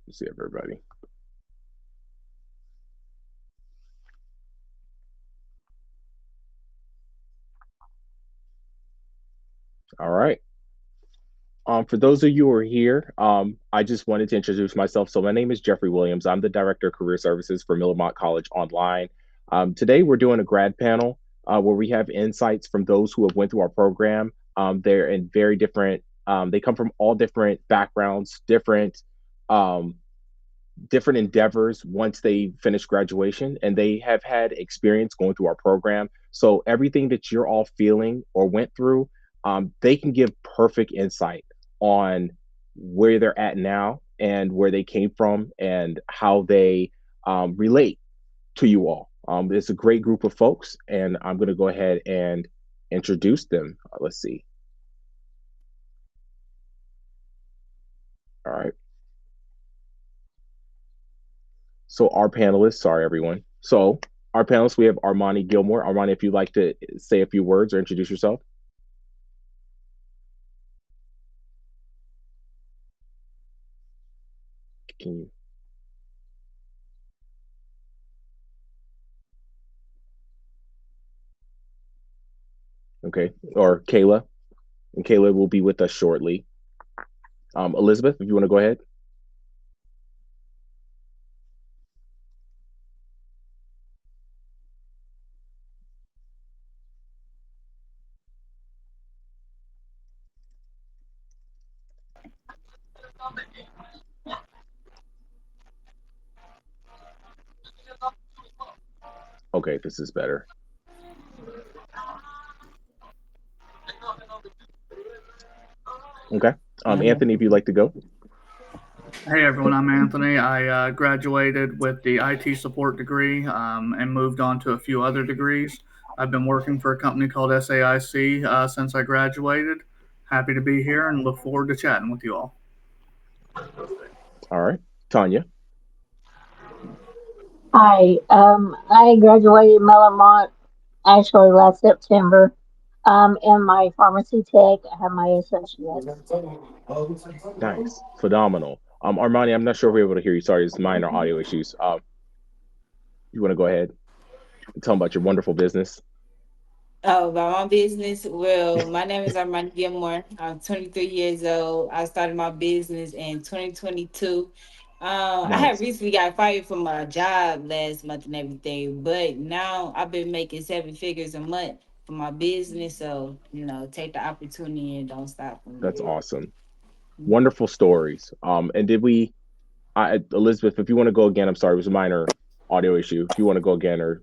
Let's see everybody. All right. For those of you who are here, I just wanted to introduce myself. So my name is Jeffrey Williams. I'm the Director of Career Services for Miller-Motte College Online. Today we're doing a grad panel where we have insights from those who have went through our program. They're in very different, they come from all different backgrounds, um, different endeavors once they finish graduation, and they have had experience going through our program. So everything that you're all feeling or went through, they can give perfect insight on where they're at now and where they came from and how they relate to you all. It's a great group of folks, and I'm going to go ahead and introduce them. Let's see. All right. So our panelists, sorry everyone. So our panelists, we have Armani Gilmore. Armani, if you'd like to say a few words or introduce yourself. Can you? Okay. Or Kayla. And Kayla will be with us shortly. Elizabeth, if you want to go ahead. Okay, this is better. Okay. Anthony, if you'd like to go. Hey everyone, I'm Anthony. I graduated with the IT support degree and moved on to a few other degrees. I've been working for a company called SAIC since I graduated. Happy to be here and look forward to chatting with you all. All right. Tonya. Hi, I graduated miller-motte actually last September. In my pharmacy tech, I have my associates. Nice. Phenomenal. Armani, I'm not sure if we're able to hear you. Sorry, it's minor audio issues. You want to go ahead and tell them about your wonderful business? Oh, about my business. Well, my name is Armani Gilmore. I'm 23 years old. I started my business in 2022. I had Nice. recently got fired from my job last month and everything, but now I've been making seven figures a month for my business. So, take the opportunity and don't stop from That's there. awesome. Wonderful stories. And did we, Elizabeth, if you want to go again, I'm sorry, it was a minor audio issue. If you want to go again, or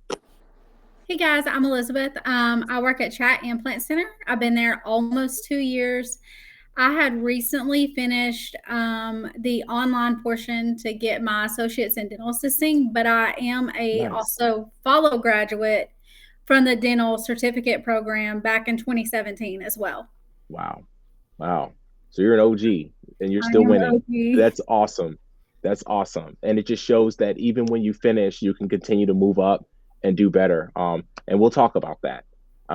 Hey guys, I'm Elizabeth. I work at Chat Implant Center. I've been there almost 2 years. I had recently finished the online portion to get my associates in dental assisting, but I am a nice. also follow graduate from the dental certificate program back in 2017 as well. Wow. Wow. So you're an OG and you're I still am the winning. OG. That's awesome. That's awesome. And it just shows that even when you finish, you can continue to move up and do better. And we'll talk about that.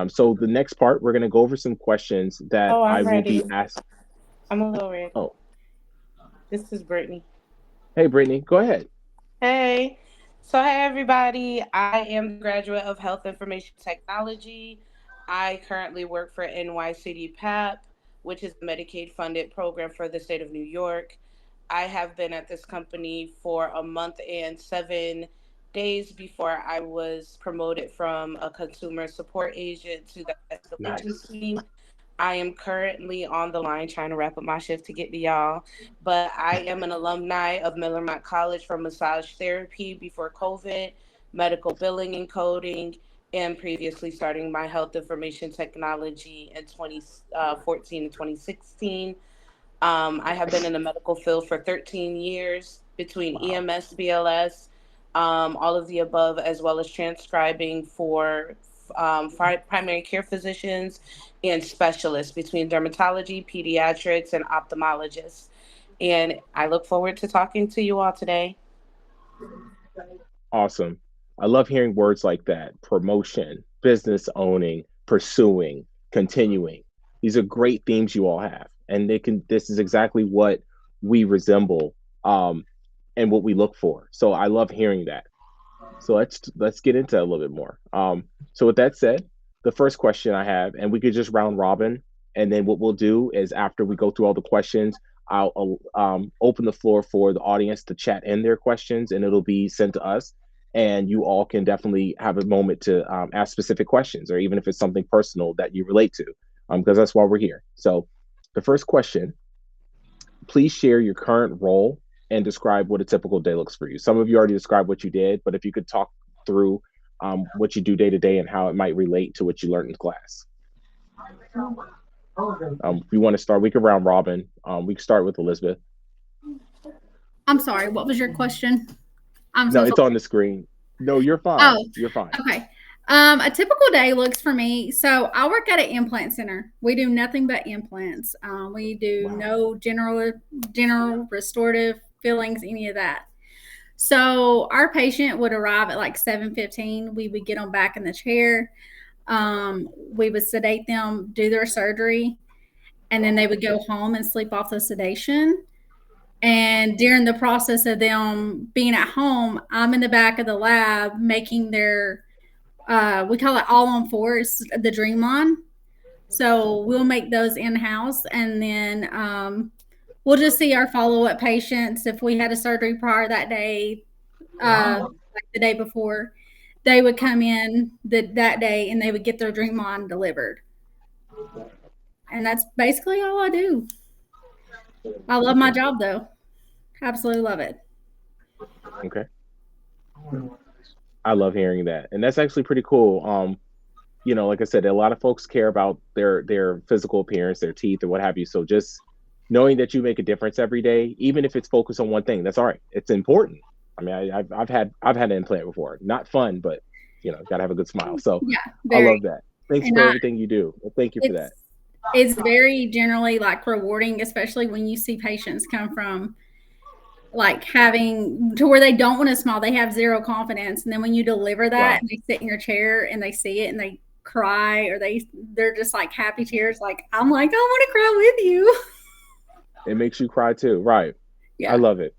So the next part, we're going to go over some questions that Oh, I I'm will be ready. asked. I'm a little ready. Oh, This is Brittney. hey, Brittney, go ahead. Hey. So, hey, everybody. I am the graduate of Health Information Technology. I currently work for NYCD PAP, which is a Medicaid funded program for the state of New York. I have been at this company for a month and 7 days before I was promoted from a consumer support agent to the escalation Nice. team. I am currently on the line trying to wrap up my shift to get to y'all. But I am an alumni of Miller-Motte College for massage therapy before COVID, medical billing and coding, and previously starting my health information technology in 2014 and 2016. I have been in the medical field for 13 years between Wow. EMS, BLS, all of the above, as well as transcribing for primary care physicians and specialists between dermatology, pediatrics, and ophthalmologists. And I look forward to talking to you all today. Awesome. I love hearing words like that: promotion, business owning, pursuing, continuing. These are great themes you all have. And this is exactly what we resemble. Um, and what we look for. So I love hearing that. So let's get into it a little bit more. So with that said, the first question I have, and we could just round robin, and then what we'll do is after we go through all the questions, I'll open the floor for the audience to chat in their questions, and it'll be sent to us. And you all can definitely have a moment to ask specific questions, or even if it's something personal that you relate to, because that's why we're here. So the first question, please share your current role and describe what a typical day looks for you. Some of you already described what you did, but if you could talk through what you do day to day and how it might relate to what you learned in class. If you want to start, we can round robin. We can start with Elizabeth. I'm sorry, what was your question? No, it's on the screen. No, you're fine. Oh, you're fine. Okay. A typical day looks for me. So I work at an implant center. We do nothing but implants. We do no general restorative fillings, any of that. So our patient would arrive at like 7:15. We would get them back in the chair. We would sedate them, do their surgery, and then they would go home and sleep off the sedation. And during the process of them being at home, I'm in the back of the lab making their, we call it all on fours, the dream line. So we'll make those in-house, and then we'll just see our follow-up patients. If we had a surgery prior that day, like the day before, they would come in that day and they would get their dream line delivered. And that's basically all I do. I love my job, though. Absolutely love it. Okay. I love hearing that. And that's actually pretty cool. You know, like I said, a lot of folks care about their physical appearance, their teeth, or what have you. So just knowing that you make a difference every day, even if it's focused on one thing, that's all right. It's important. I mean, I've had an implant before. Not fun, but you know, gotta have a good smile. So yeah, I love that. Thanks for everything you do. Well, thank you for that. It's very generally like rewarding, especially when you see patients come from like having to where they don't want to smile, they have zero confidence, and then when you deliver that and they sit in your chair and they see it and they cry, or they're just like happy tears, like I'm like, I want to cry with you. It makes you cry too, right? Yeah, I love it.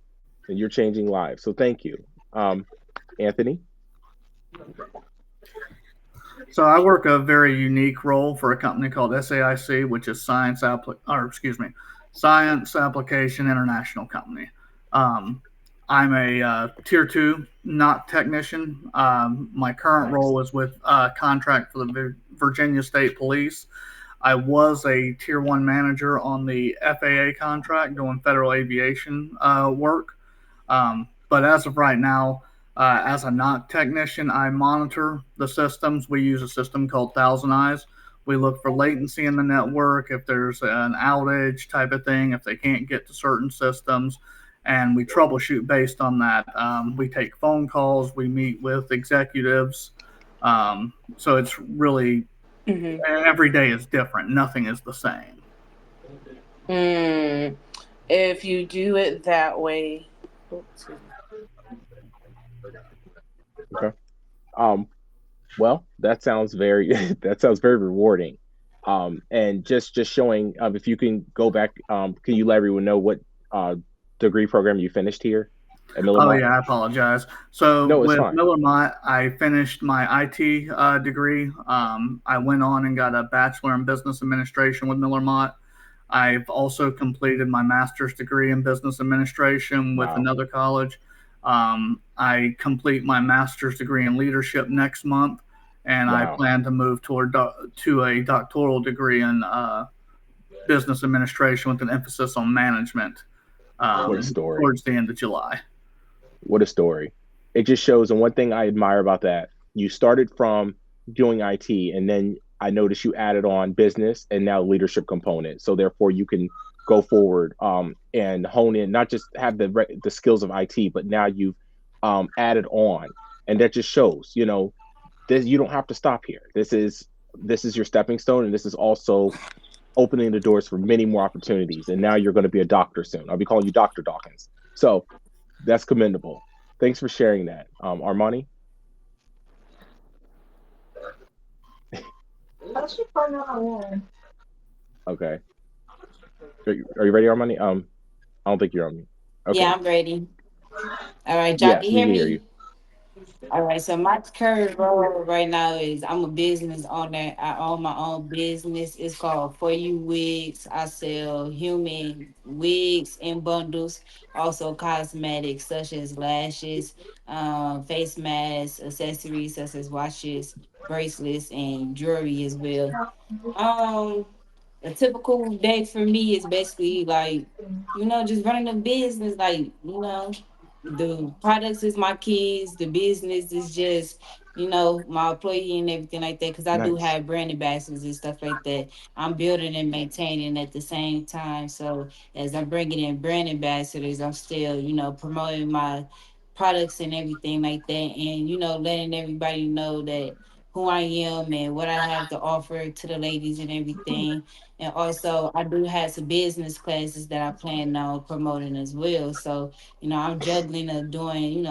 And you're changing lives, so thank you. Anthony? So I work a very unique role for a company called SAIC, which is Science Application International Company. I'm a tier 2 NOC technician. My current role is with contract for the Virginia State Police. I was a tier 1 manager on the FAA contract doing federal aviation work. But as of right now, as a NOC technician, I monitor the systems. We use a system called Thousand Eyes. We look for latency in the network, if there's an outage type of thing, if they can't get to certain systems, and we troubleshoot based on that. We take phone calls, we meet with executives. So it's really, every day is different. Nothing is the same. If you do it that way. Okay. Well, that sounds very rewarding. And just showing, if you can go back, can you let everyone know what degree program you finished here at miller-motte? Oh yeah, I apologize. So with miller-motte, I finished my IT degree. I went on and got a bachelor in business administration with miller-motte. I've also completed my master's degree in business administration with another college. I complete my master's degree in leadership next month, and I plan to move to a doctoral degree in business administration with an emphasis on management what a story. Towards the end of July. What a story. It just shows, and one thing I admire about that, you started from doing IT, and then I noticed you added on business and now leadership component. So therefore you can go forward and hone in, not just have the skills of IT, but now you've added on, and that just shows, you know, this, you don't have to stop here. This is your stepping stone, and this is also opening the doors for many more opportunities. And now you're going to be a doctor soon. I'll be calling you Dr. Dawkins. So that's commendable. Thanks for sharing that. Armani? Okay. Are you ready, Armani? I don't think you're on me. Okay. Yeah, I'm ready. All right, y'all can Yes, we hear can hear you. me? All right, so my current role right now is I'm a business owner. I own my own business. It's called For You Wigs. I sell human wigs in bundles, also cosmetics such as lashes, face masks, accessories such as watches, bracelets, and jewelry as well. Um, a typical day for me is basically like, just running a business. Like, the products is my kids, the business is just, my employee and everything like that. Cause I do Nice. have brand ambassadors and stuff like that. I'm building and maintaining at the same time. So as I'm bringing in brand ambassadors, I'm still, promoting my products and everything like that. And, letting everybody know that who I am and what I have to offer to the ladies and everything. And also, I do have some business classes that I plan on promoting as well. So, I'm juggling of doing,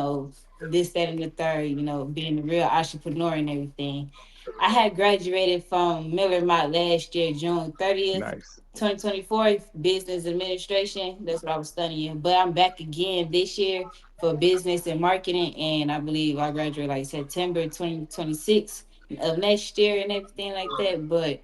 this, that, and the third, being a real entrepreneur and everything. I had graduated from Miller-Motte last year, June 30th. Nice. 2024 business administration. That's what I was studying. But I'm back again this year for business and marketing. And I believe I graduate like September 2026 of next year and everything like that. But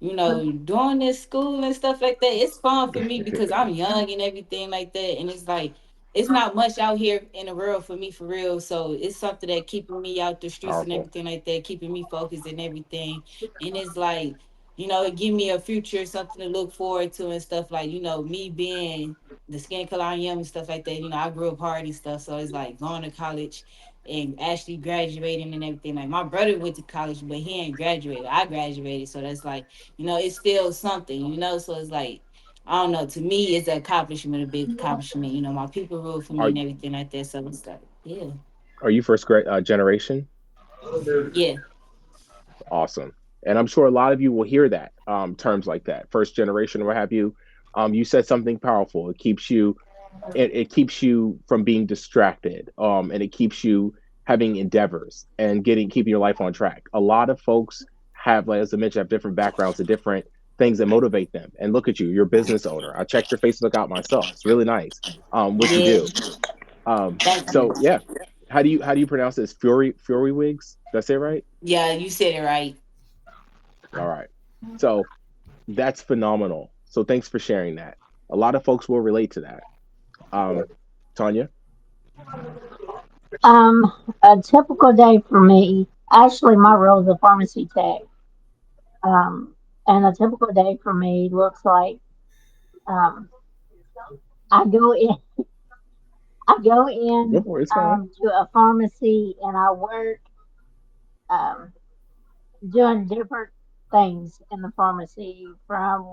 doing this school and stuff like that, it's fun for me because I'm young and everything like that. And it's like, it's not much out here in the world for me for real. So it's something that keeping me out the streets and Powerful. everything like that, keeping me focused and everything. And it's like, it give me a future, something to look forward to and stuff like, me being the skin color I am and stuff like that. I grew up hard and stuff. So it's like going to college and actually graduating and everything. Like my brother went to college, but he ain't graduated. I graduated. So that's like, it's still something, So it's like, I don't know. To me, it's an accomplishment, a big accomplishment. My people rule for me Are and everything like that. So it's like, yeah, are you first generation? yeah, Awesome. And I'm sure a lot of you will hear that terms like that, first generation or what have you. You said something powerful. It keeps you from being distracted, and it keeps you having endeavors and keeping your life on track. A lot of folks have, like as I mentioned, have different backgrounds and different things that motivate them. And look at you, you're a business owner. I checked your Facebook out myself. It's really nice, what you yeah. do. Thank So you. yeah, how do you pronounce this? Fury wigs? That's it, right? Yeah, you said it right. All right. So that's phenomenal. So thanks for sharing that. A lot of folks will relate to that. Um, Tonya. Um, a typical day for me, actually, my role is a pharmacy tech. Um, and a typical day for me looks like um, I go in, I go Go in for it. It's fine. to a pharmacy and I work um, doing different things in the pharmacy from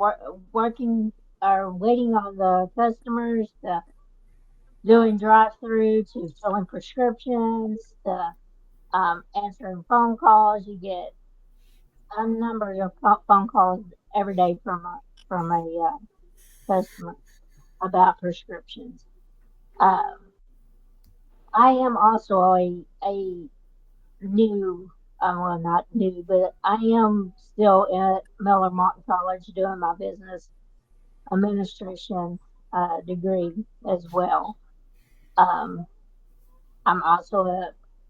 working or waiting on the customers to doing drive-through to filling prescriptions to answering phone calls. You get a number of phone calls every day from a customer about prescriptions. Um, I am also a new, well, not new, but I am still at Miller-Motte College doing my business administration degree as well. Um, I'm also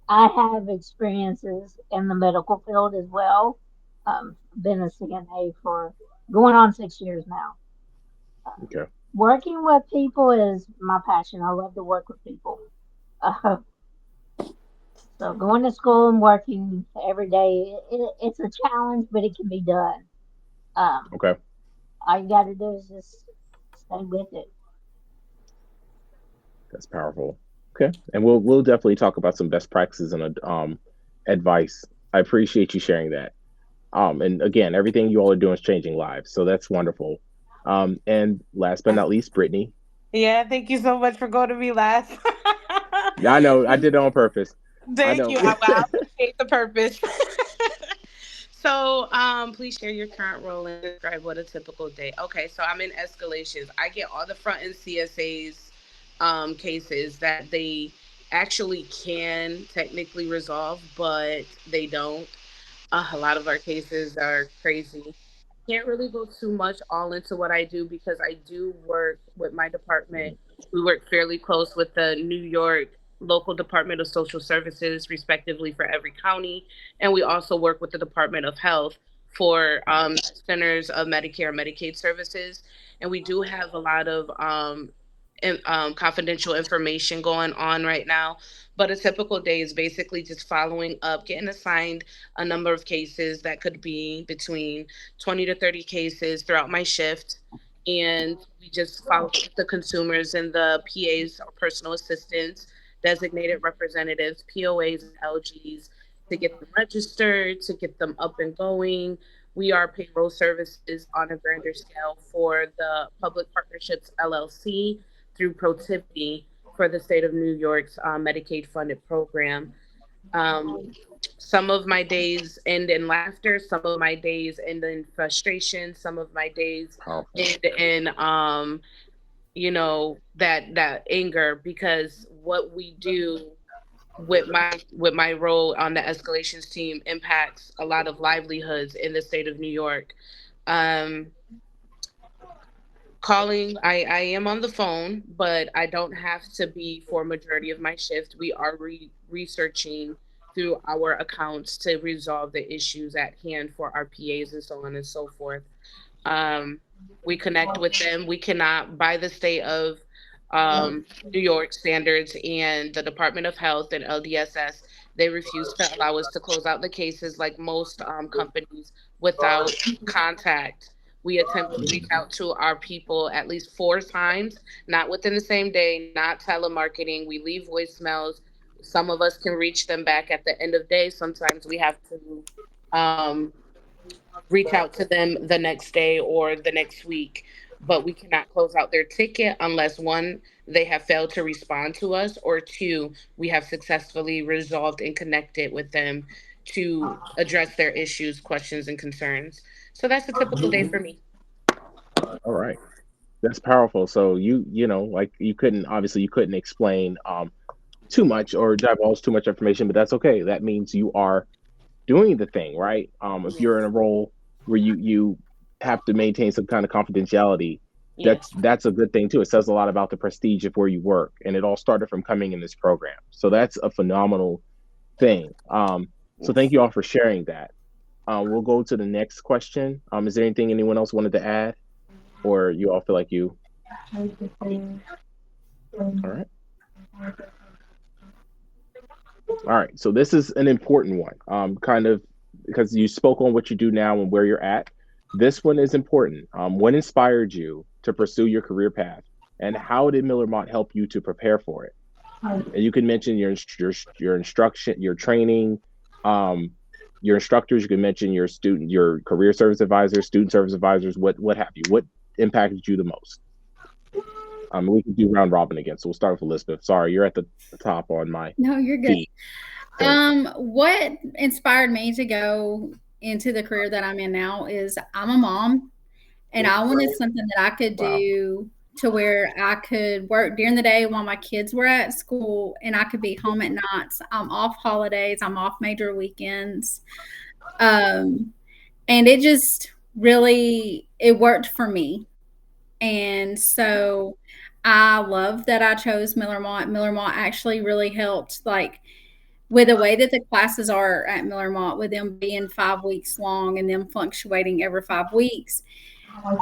I have experiences in the medical field as well. Been a CNA for going on 6 years now. Uh, Okay. Working with people is my passion. I love to work with people. Uh, so going to school and working every day, it's a challenge, but it can be done. Um, Okay. all you got to do is just stay with it. That's powerful. Okay. And we'll definitely talk about some best practices and advice. I appreciate you sharing that. And again, everything you all are doing is changing lives. So that's wonderful. And last but not least, Brittney. Yeah, thank you so much for going to me last. Yeah, I know I did it on purpose. I Thank know. you. I appreciate the purpose. So, please share your current role and describe what a typical day. Okay, so I'm in escalations. I get all the front end CSAs cases that they actually can technically resolve, but they don't. A lot of our cases are crazy. Can't really go too much all into what I do because I do work with my department. We work fairly close with the New York local Department of Social Services, respectively, for every county. And we also work with the Department of Health for centers of Medicare and Medicaid services. And we do have a lot of confidential information going on right now. But a typical day is basically just following up, getting assigned a number of cases that could be between 20 to 30 cases throughout my shift. And we just follow up with the consumers and the PAs or personal assistants, designated representatives, POAs, and LGs to get them registered, to get them up and going. We are payroll services on a grander scale for the Public Partnerships LLC through Protivity for the state of New York's Medicaid funded program. Um, some of my days end in laughter, some of my days end in frustration, some of my days Powerful. end in that anger, because what we do with my role on the escalations team impacts a lot of livelihoods in the state of New York. Um, Calling, I am on the phone, but I don't have to be for majority of my shift. We are researching through our accounts to resolve the issues at hand for our PAs and so on and so forth. Um, we connect with them. We cannot, by the state of New York standards and the Department of Health and LDSS, they refuse to allow us to close out the cases like most companies without contact. We attempt to reach out to our people at least 4 times, not within the same day, not telemarketing. We leave voicemails. Some of us can reach them back at the end of day. Sometimes we have to um, reach out to them the next day or the next week, but we cannot close out their ticket unless one, they have failed to respond to us, or two, we have successfully resolved and connected with them to address their issues, questions, and concerns. So that's a typical day for me. All right. That's powerful. So like you couldn't explain too much or divulge too much information, but that's okay. That means you are doing the thing, right? If you're in a role where you have to maintain some kind of confidentiality, Yes. that's a good thing too. It says a lot about the prestige of where you work, and it all started from coming in this program. So that's a phenomenal thing. So thank you all for sharing that. We'll go to the next question. Is there anything anyone else wanted to add, or you all feel like you? All right. All right. So this is an important one. Kind of because you spoke on what you do now and where you're at. This one is important. What inspired you to pursue your career path, and how did Miller-Motte help you to prepare for it? And you can mention your instruction, your training, your instructors. You can mention your career service advisors, student service advisors. What have you? What impacted you the most? We can do round robin again. So we'll start with Elizabeth. Sorry, you're at the top on my. No, you're good. feed. What inspired me to go into the career that I'm in now is I'm a mom, and I wanted something that I could do to where I could work during the day while my kids were at school, and I could be home at nights. I'm off holidays. I'm off major weekends. And it just really, it worked for me. And so I love that I chose Miller-Motte. Miller-Motte actually really helped, like, with the way that the classes are at Miller-Motte, with them being 5 weeks long and them fluctuating every 5 weeks,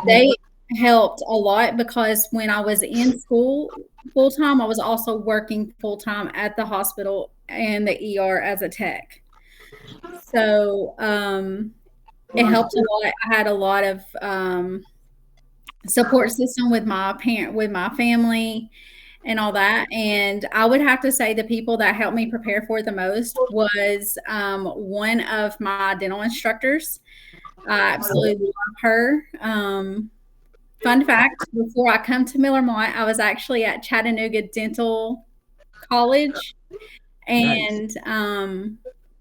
they helped a lot, because when I was in school full time, I was also working full time at the hospital and the ER as a tech. So it helped a lot. I had a lot of support system with my family and all that. And I would have to say the people that helped me prepare for it the most was one of my dental instructors. I absolutely love her. Fun fact, before I come to Miller-Motte, I was actually at Chattanooga Dental College, and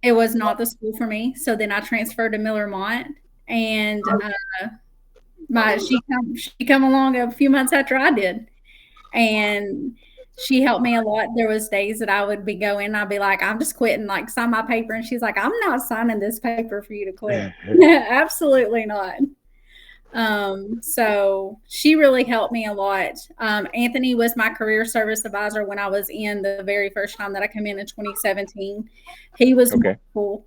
it was not the school for me. So then I transferred to Miller-Motte, and she come along a few months after I did, and she helped me a lot. There was days that I would be going, and I'd be like, I'm just quitting, like, sign my paper. And she's like, I'm not signing this paper for you to quit. Absolutely not. So she really helped me a lot. Anthony was my career service advisor when I was in the very first time that I came in 2017. He was Okay. wonderful.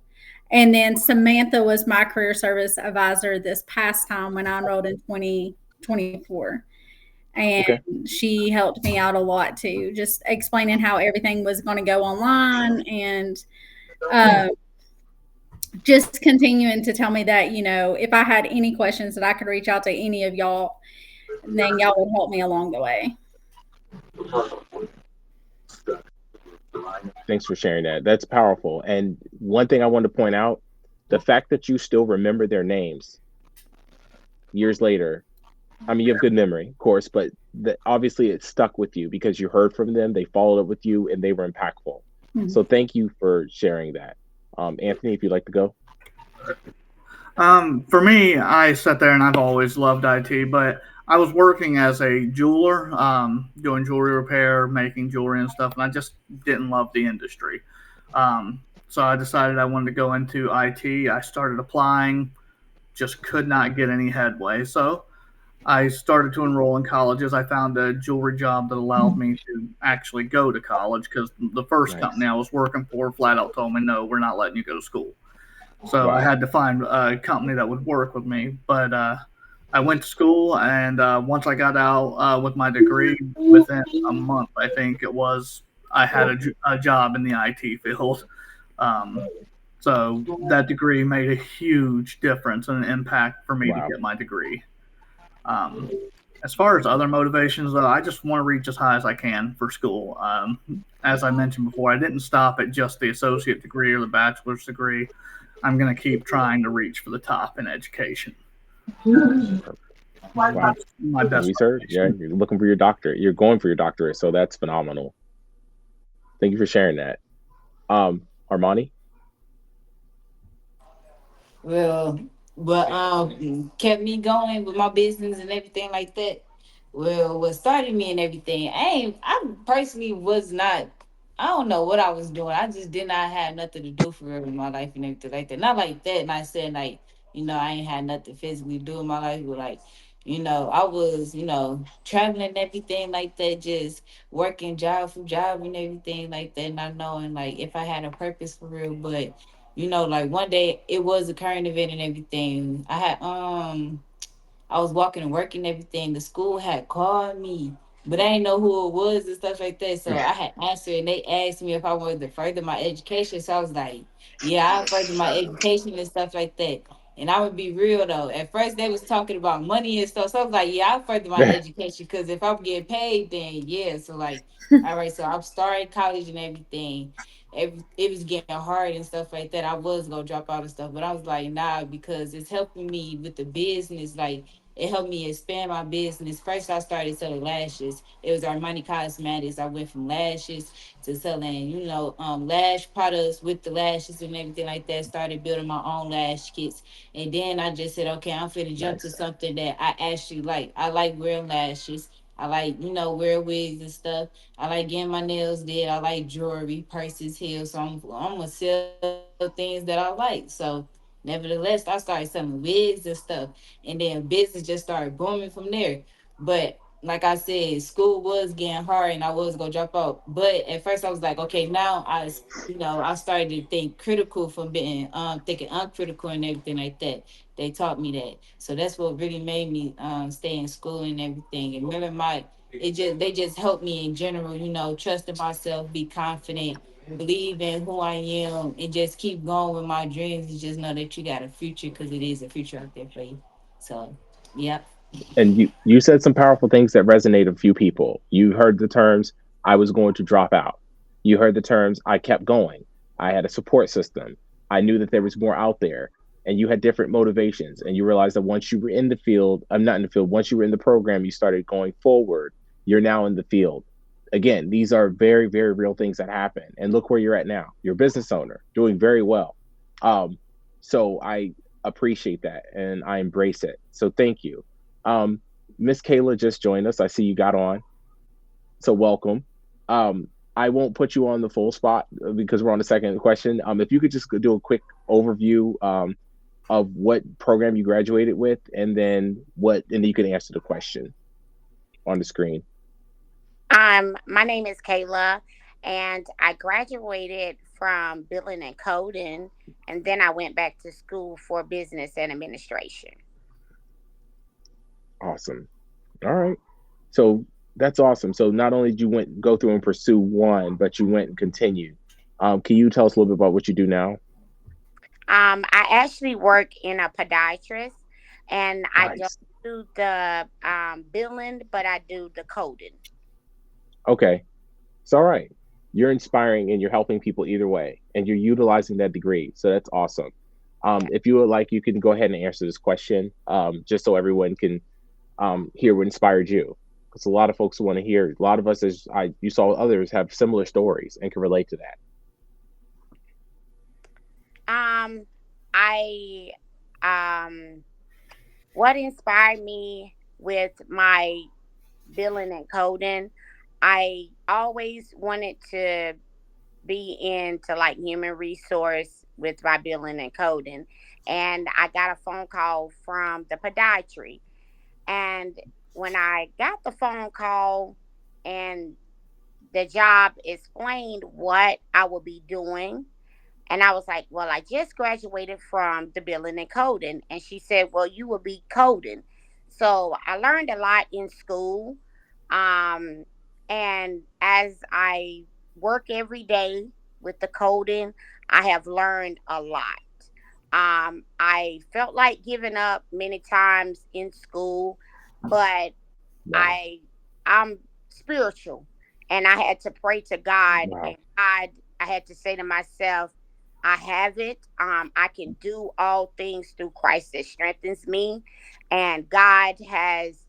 And then Samantha was my career service advisor this past time when I enrolled in 2024. And Okay. she helped me out a lot too, just explaining how everything was going to go online and just continuing to tell me that, if I had any questions that I could reach out to any of y'all, then y'all would help me along the way. Thanks for sharing that. That's powerful. And one thing I wanted to point out, the fact that you still remember their names years later. I mean, you have good memory, of course, but obviously it stuck with you because you heard from them, they followed up with you, and they were impactful. Mm-hmm. So thank you for sharing that. Anthony, if you'd like to go. For me, I sat there and I've always loved IT, but I was working as a jeweler, doing jewelry repair, making jewelry and stuff, and I just didn't love the industry. So I decided I wanted to go into IT. I started applying, just could not get any headway. So I started to enroll in colleges. I found a jewelry job that allowed me to actually go to college because the first company I was working for flat out told me, no, we're not letting you go to school. So I had to find a company that would work with me. But I went to school, and once I got out with my degree, within a month, I think it was, I had a job in the IT field. So that degree made a huge difference and an impact for me to get my degree. As far as other motivations, though, I just want to reach as high as I can for school. As I mentioned before, I didn't stop at just the associate degree or the bachelor's degree. I'm going to keep trying to reach for the top in education. Wow. My best. Yeah, you're looking for your doctorate. You're going for your doctorate, so that's phenomenal. Thank you for sharing that. Armani? Well, what kept me going with my business and everything like that. Well, what started me and everything, I personally was not, I don't know what I was doing. I just did not have nothing to do for real in my life and everything like that. Not like that. Not saying like, I ain't had nothing physically to do in my life, but like, I was, traveling and everything like that, just working job for job and everything like that, not knowing like if I had a purpose for real. But, like one day it was a current event and everything. I was walking and working and everything. The school had called me, but I didn't know who it was and stuff like that. So I had answered, and they asked me if I wanted to further my education. So I was like, yeah, I further my education and stuff like that. And I would be real though. At first they was talking about money and stuff. So I was like, yeah, I'll further my education because if I'm getting paid, then yeah. So like, all right, so I'm starting college and everything. It was getting hard and stuff like that. I was gonna drop out and stuff, but I was like, nah, because it's helping me with the business. Like it helped me expand my business. First, I started selling lashes. It was Armani Cosmetics. I went from lashes to selling, lash products with the lashes and everything like that. Started building my own lash kits. And then I just said, okay, I'm finna jump to something that I actually like. I like wearing lashes. I like, wear wigs and stuff. I like getting my nails did. I like jewelry, purses, heels. So I'm gonna sell things that I like. So nevertheless, I started selling wigs and stuff. And then business just started booming from there. But like I said, school was getting hard and I was gonna drop out. But at first I was like, okay, now I started to think critical from being thinking uncritical and everything like that. They taught me that. So that's what really made me stay in school and everything. And remember they just helped me in general, trusting myself, be confident, believe in who I am, and just keep going with my dreams and just know that you got a future because it is a future out there for you. So, yeah. And you said some powerful things that resonate with a few people. You heard the terms, I was going to drop out. You heard the terms, I kept going. I had a support system. I knew that there was more out there. And you had different motivations. And you realized that once you were in the field, I'm not in the field, once you were in the program, you started going forward. You're now in the field. Again, these are very, very real things that happen. And look where you're at now. You're a business owner, doing very well. So I appreciate that and I embrace it. So thank you. Miss Kayla just joined us. I see you got on. So welcome. I won't put you on the full spot because we're on the second question. If you could just do a quick overview, of what program you graduated with, and then you can answer the question on the screen. My name is Kayla, and I graduated from billing and coding, and then I went back to school for business and administration. Awesome. All right. So that's awesome. So not only did you go through and pursue one, but you went and continued. Can you tell us a little bit about what you do now? I actually work in a podiatrist, and I don't Nice. do the billing, but I do the coding. Okay. It's all right. You're inspiring and you're helping people either way, and you're utilizing that degree. So that's awesome. If you would like, you can go ahead and answer this question, just so everyone can hear what inspired you. Because a lot of folks want to hear. A lot of us, you saw others, have similar stories and can relate to that. I what inspired me with my billing and coding, I always wanted to be into like human resource with my billing and coding. And I got a phone call from the podiatry. And when I got the phone call and the job explained what I would be doing, and I was like, well, I just graduated from the billing and coding. And she said, well, you will be coding. So I learned a lot in school. Um, and as I work every day with the coding, I have learned a lot. I felt like giving up many times in school, but Wow. I'm spiritual, and I had to pray to God, Wow. and I had to say to myself, I have it. I can do all things through Christ that strengthens me. And God has,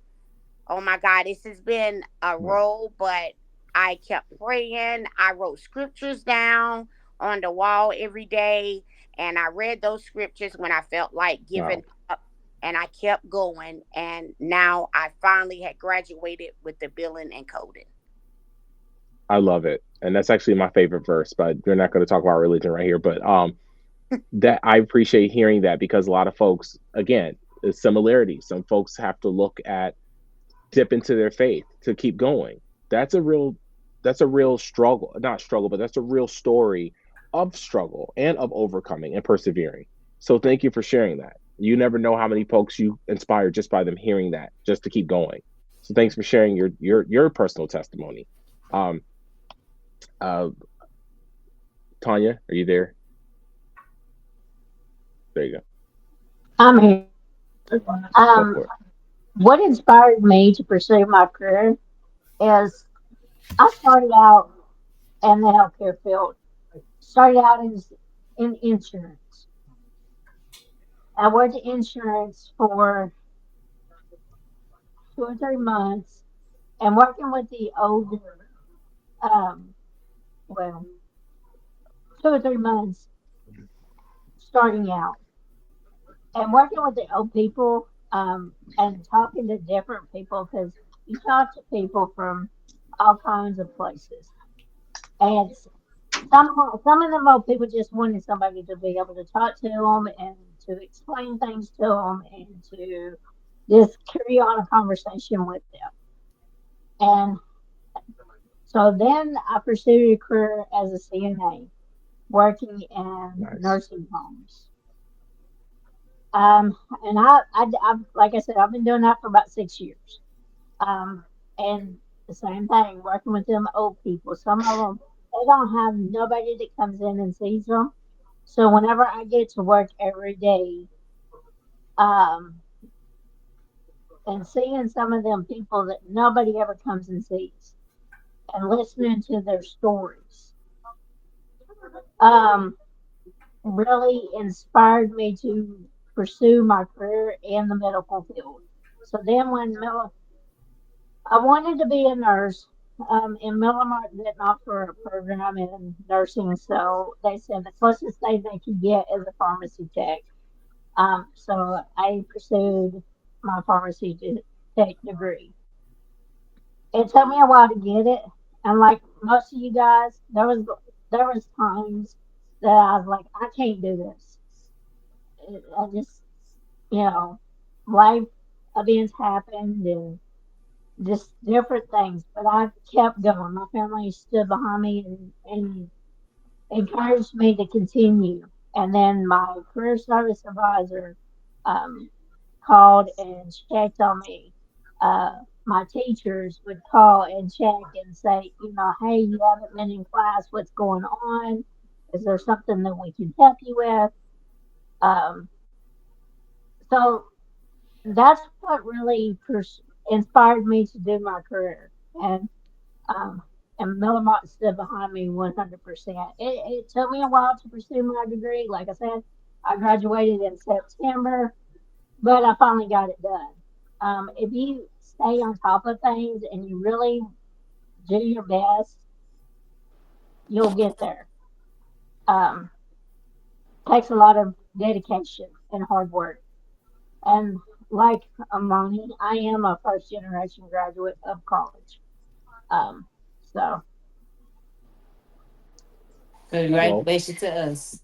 oh my God, this has been a Wow. roll, but I kept praying. I wrote scriptures down on the wall every day, and I read those scriptures when I felt like Wow. giving up, and I kept going. And now I finally had graduated with the billing and coding. I love it. And that's actually my favorite verse, but we're not going to talk about religion right here. But that I appreciate hearing that, because a lot of folks, again, the similarities. Some folks have to dip into their faith to keep going. That's a real struggle, not struggle, but that's a real story of struggle and of overcoming and persevering. So thank you for sharing that. You never know how many folks you inspire just by them hearing that, just to keep going. So thanks for sharing your personal testimony. Um, uh, Tonya, are you there? There you go. I'm here. Go Um, for it. what inspired me to pursue my career is I started out in the healthcare field. Started out in insurance. I worked in insurance for 2 or 3 months, and working with the old, um, well, 2 or 3 months starting out, and working with the old people, and talking to different people, because you talk to people from all kinds of places, and some of them old people just wanted somebody to be able to talk to them and to explain things to them and to just carry on a conversation with them. And so then I pursued a career as a CNA, working in Nice. nursing homes. And I've, like I said, I've been doing that for about 6 years. And the same thing, working with them old people. Some of them, they don't have nobody that comes in and sees them. So whenever I get to work every day, um, and seeing some of them people that nobody ever comes and sees, and listening to their stories, um, really inspired me to pursue my career in the medical field. So then I wanted to be a nurse. And Miller-Motte didn't offer a program in nursing, so they said the closest thing they could get is a pharmacy tech. So I pursued my tech degree. It took me a while to get it, and like most of you guys, there was times that I was like, I can't do this. I just, you know, life events happened and just different things. But I kept going. My family stood behind me and encouraged me to continue. And then my career service advisor um, called and checked on me. My teachers would call and check and say, hey, you haven't been in class. What's going on? Is there something that we can help you with? Um, so that's what really inspired me to do my career. Um, and miller-motte stood behind me 100%. It took me a while to pursue my degree. Like I said, I graduated in September, but I finally got it done. If you stay on top of things and you really do your best, you'll get there. Um, takes a lot of dedication and hard work. And like Armani, I am a first generation graduate of college. Um, so Well, Congratulations to us.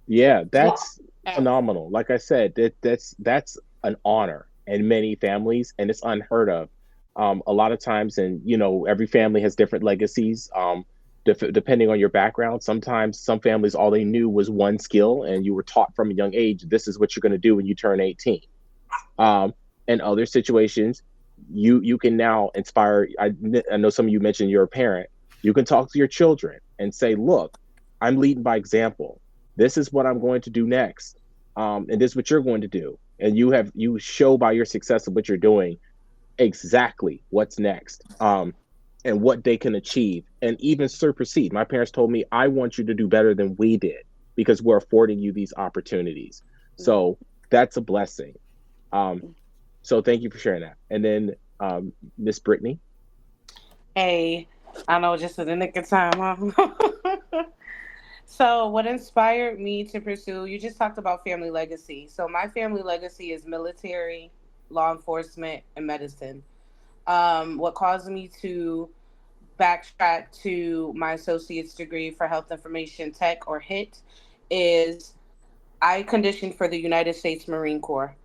yeah, yeah, that's phenomenal. Like I said, that's an honor in many families, and it's unheard of. A lot of times, and every family has different legacies. Depending on your background, sometimes some families all they knew was one skill, and you were taught from a young age, this is what you're going to do when you turn 18. Um, in other situations, you can now inspire. I know some of you mentioned you're a parent. You can talk to your children and say, "Look, I'm leading by example. This is what I'm going to do next, and this is what you're going to do." And you show by your success of what you're doing exactly what's next, and what they can achieve, and even supersede. My parents told me, "I want you to do better than we did because we're affording you these opportunities." So that's a blessing. Um, so thank you for sharing that. And then Miss Brittney. Hey, I know just in the nick of time, huh? So, what inspired me to pursue? You just talked about family legacy. So, my family legacy is military, law enforcement, and medicine. What caused me to backtrack to my associate's degree for health information tech, or HIT, is I conditioned for the United States Marine Corps,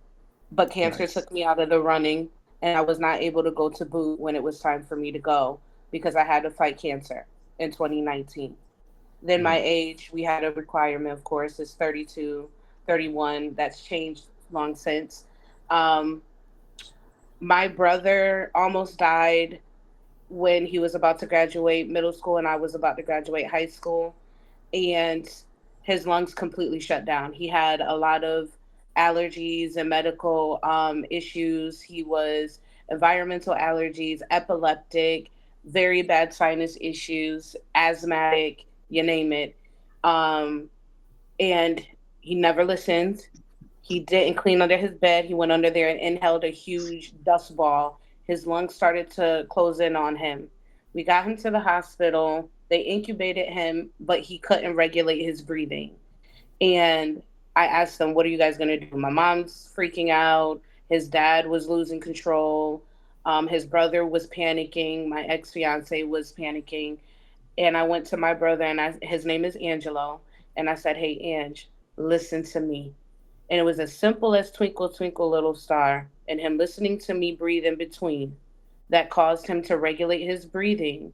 but cancer Nice. took me out of the running, and I was not able to go to boot when it was time for me to go because I had to fight cancer in 2019. Then my Mm, age, we had a requirement, of course, is 32, 31. That's changed long since. Um, my brother almost died when he was about to graduate middle school, and I was about to graduate high school. And his lungs completely shut down. He had a lot of allergies and medical issues. He was environmental allergies, epileptic, very bad sinus issues, asthmatic, you name it. Um, and he never listened. He didn't clean under his bed. He went under there and inhaled a huge dust ball. His lungs started to close in on him. We got him to the hospital. They incubated him, but he couldn't regulate his breathing. And I asked them, "What are you guys going to do?" My mom's freaking out. His dad was losing control. His brother was panicking. My ex fiance was panicking. And I went to my brother, and his name is Angelo. And I said, "Hey, Ange, listen to me." And it was as simple as Twinkle, Twinkle, Little Star, and him listening to me breathe in between that caused him to regulate his breathing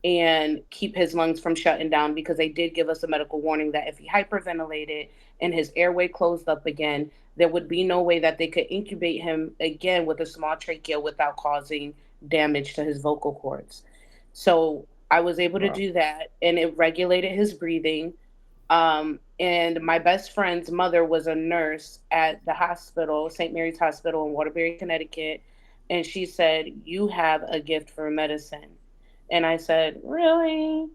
and keep his lungs from shutting down, because they did give us a medical warning that if he hyperventilated and his airway closed up again, there would be no way that they could incubate him again with a small trachea without causing damage to his vocal cords. So I was able to wow. do that, and it regulated his breathing. And my best friend's mother was a nurse at the hospital, St. Mary's Hospital in Waterbury, Connecticut. And she said, "You have a gift for medicine." And I said, "Really?"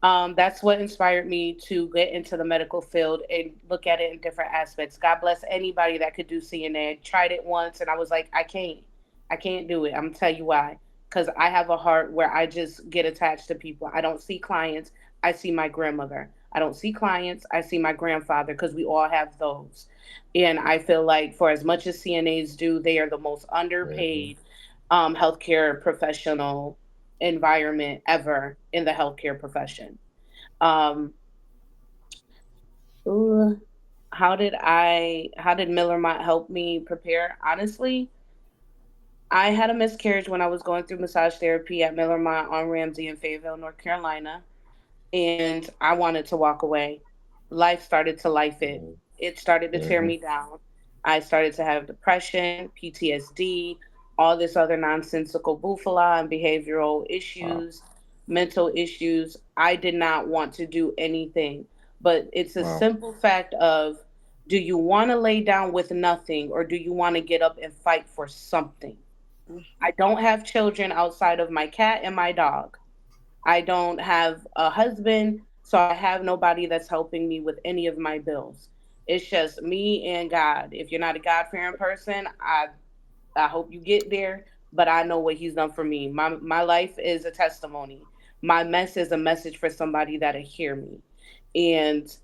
That's what inspired me to get into the medical field and look at it in different aspects. God bless anybody that could do CNA. Tried it once and I was like, I can't do it. I'm gonna tell you why. Because I have a heart where I just get attached to people. I don't see clients. I see my grandmother. I don't see clients. I see my grandfather, because we all have those. And I feel like for as much as CNAs do, they are the most Hmm. underpaid healthcare professional environment ever in the healthcare profession. Um, ooh, How did Miller-Motte help me prepare? Honestly, I had a miscarriage when I was going through massage therapy at Miller-Motte on Ramsey in Fayetteville, North Carolina, and I wanted to walk away. Life started to life it. It started to tear Mm-hmm. me down. I started to have depression, PTSD, all this other nonsensical boofala and behavioral Wow. issues, mental issues. I did not want to do anything. But it's a Wow. simple fact of, do you want to lay down with nothing, or do you want to get up and fight for something? I don't have children outside of my cat and my dog. I don't have a husband, so I have nobody that's helping me with any of my bills. It's just me and God. If you're not a God fearing person, I hope you get there, but I know what He's done for me. My life is a testimony. My mess is a message for somebody that'll hear me. And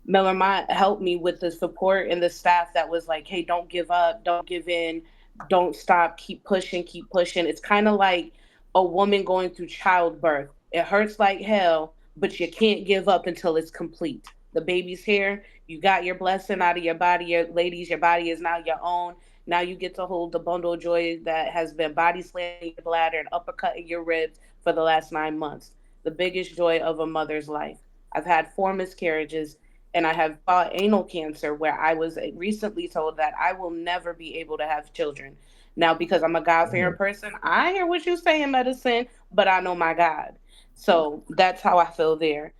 Miller-Motte helped me with the support and the staff that was like, hey, don't give up, don't give in, don't stop, keep pushing, keep pushing. It's kind of like a woman going through childbirth. It hurts like hell, but you can't give up until it's complete. The baby's here, you got your blessing out of your body. Ladies, your body is now your own. Now you get to hold the bundle of joy that has been body slamming your bladder and uppercutting your ribs for the last 9 months. The biggest joy of a mother's life. I've had 4 miscarriages, and I have fought anal cancer, where I was recently told that I will never be able to have children. Now, because I'm a God fearing Mm. person, I hear what you say in medicine, but I know my God. So that's how I feel there.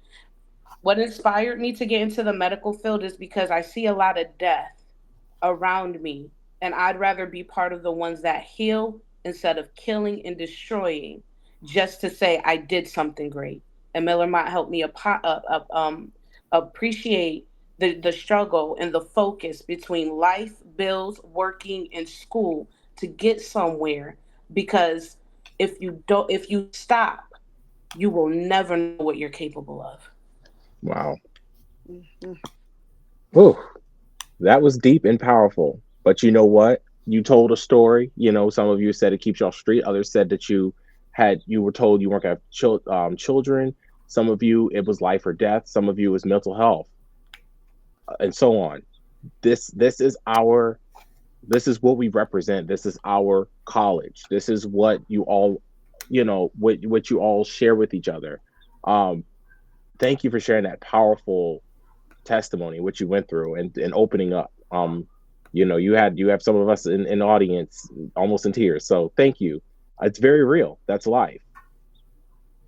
What inspired me to get into the medical field is because I see a lot of death around me, and I'd rather be part of the ones that heal instead of killing and destroying, just to say I did something great. And Miller might help me appreciate the struggle and the focus between life, bills, working, and school to get somewhere. Because if you stop, you will never know what you're capable of. Wow. Mhm. Whew. That was deep and powerful. But you know what? You told a story. Some of you said it keeps you off street. Others said that you were told you weren't going to have children. Some of you, it was life or death. Some of you, it was mental health, and so on. This is what we represent. This is our college. This is what you all, what you all share with each other. Um, Thank you for sharing that powerful testimony, what you went through, and opening up. You have some of us in the audience almost in tears. So thank you. It's very real. That's life.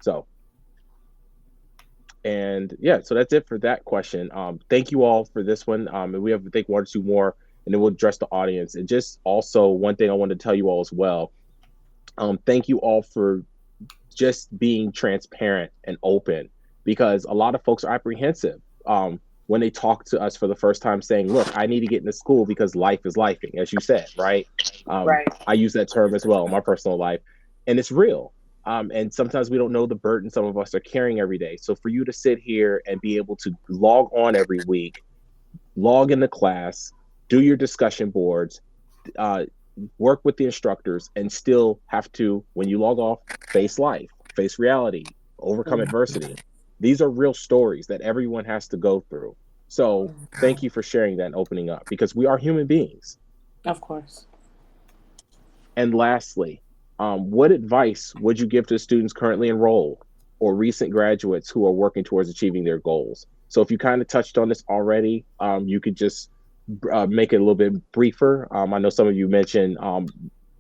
So, and yeah, so that's it for that question. Thank you all for this one. And we have, I think, one or two more, and then we'll address the audience. And just also one thing I wanted to tell you all as well. Thank you all for just being transparent and open, because a lot of folks are apprehensive when they talk to us for the first time, saying, look, I need to get into school because life is lifing, as you said, right? Right. I use that term as well in my personal life, and it's real. And sometimes we don't know the burden some of us are carrying every day. So for you to sit here and be able to log on every week, log into class, do your discussion boards, uh, work with the instructors, and still have to, when you log off, face life, face reality, overcome adversity. These are real stories that everyone has to go through. So thank you for sharing that and opening up, because we are human beings. Of course. And lastly, what advice would you give to students currently enrolled or recent graduates who are working towards achieving their goals? So if you kind of touched on this already, you could just make it a little bit briefer. I know some of you mentioned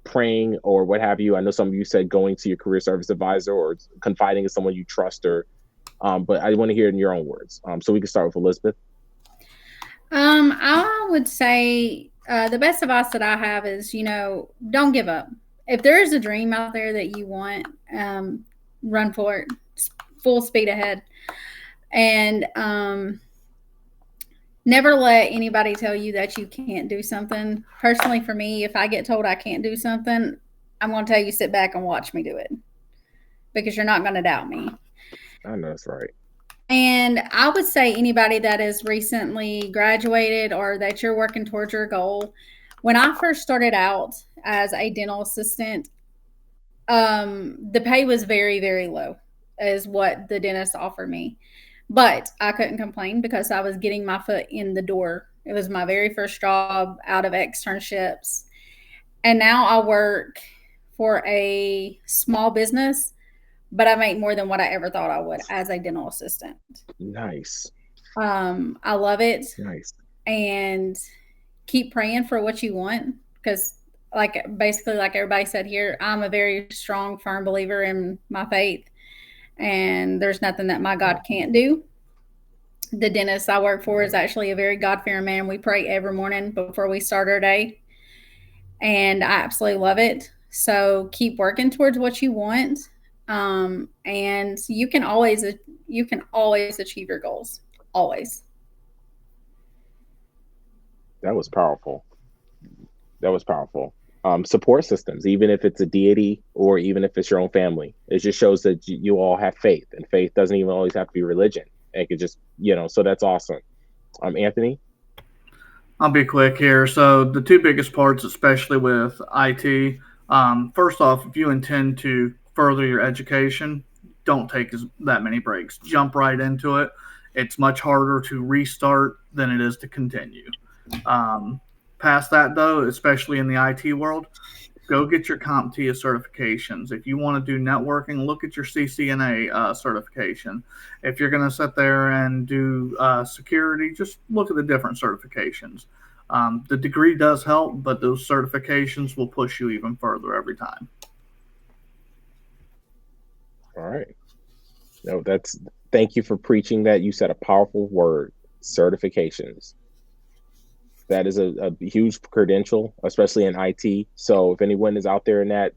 praying or what have you. I know some of you said going to your career service advisor or confiding in someone you trust, or but I want to hear it in your own words. So we can start with Elizabeth. I would say the best advice that I have is, don't give up. If there is a dream out there that you want, run for it, full speed ahead, and never let anybody tell you that you can't do something. Personally, for me, if I get told I can't do something, I'm going to tell you, sit back and watch me do it, because you're not going to doubt me. I know that's right. And I would say anybody that has recently graduated or that you're working towards your goal. When I first started out as a dental assistant, the pay was very, very low, is what the dentist offered me. But I couldn't complain because I was getting my foot in the door. It was my very first job out of externships. And now I work for a small business, but I make more than what I ever thought I would as a dental assistant. Nice. I love it. Nice. And keep praying for what you want, because basically like everybody said here, I'm a very strong, firm believer in my faith, and there's nothing that my God can't do. The dentist I work for is actually a very God-fearing man. We pray every morning before we start our day, and I absolutely love it. So keep working towards what you want, and you can always achieve your goals. Always. That was powerful. Support systems, even if it's a deity or even if it's your own family, it just shows that you all have faith, and faith doesn't even always have to be religion. It could just, so that's awesome. Anthony? I'll be quick here. So the two biggest parts, especially with IT, first off, if you intend to further your education, don't take that many breaks. Jump right into it. It's much harder to restart than it is to continue. Past that, though, especially in the IT world, go get your CompTIA certifications. If you want to do networking, look at your CCNA certification. If you're going to sit there and do security, just look at the different certifications. The degree does help, but those certifications will push you even further every time. All right. No, thank you for preaching that. You said a powerful word, certifications. That is a huge credential, especially in IT. So if anyone is out there in that,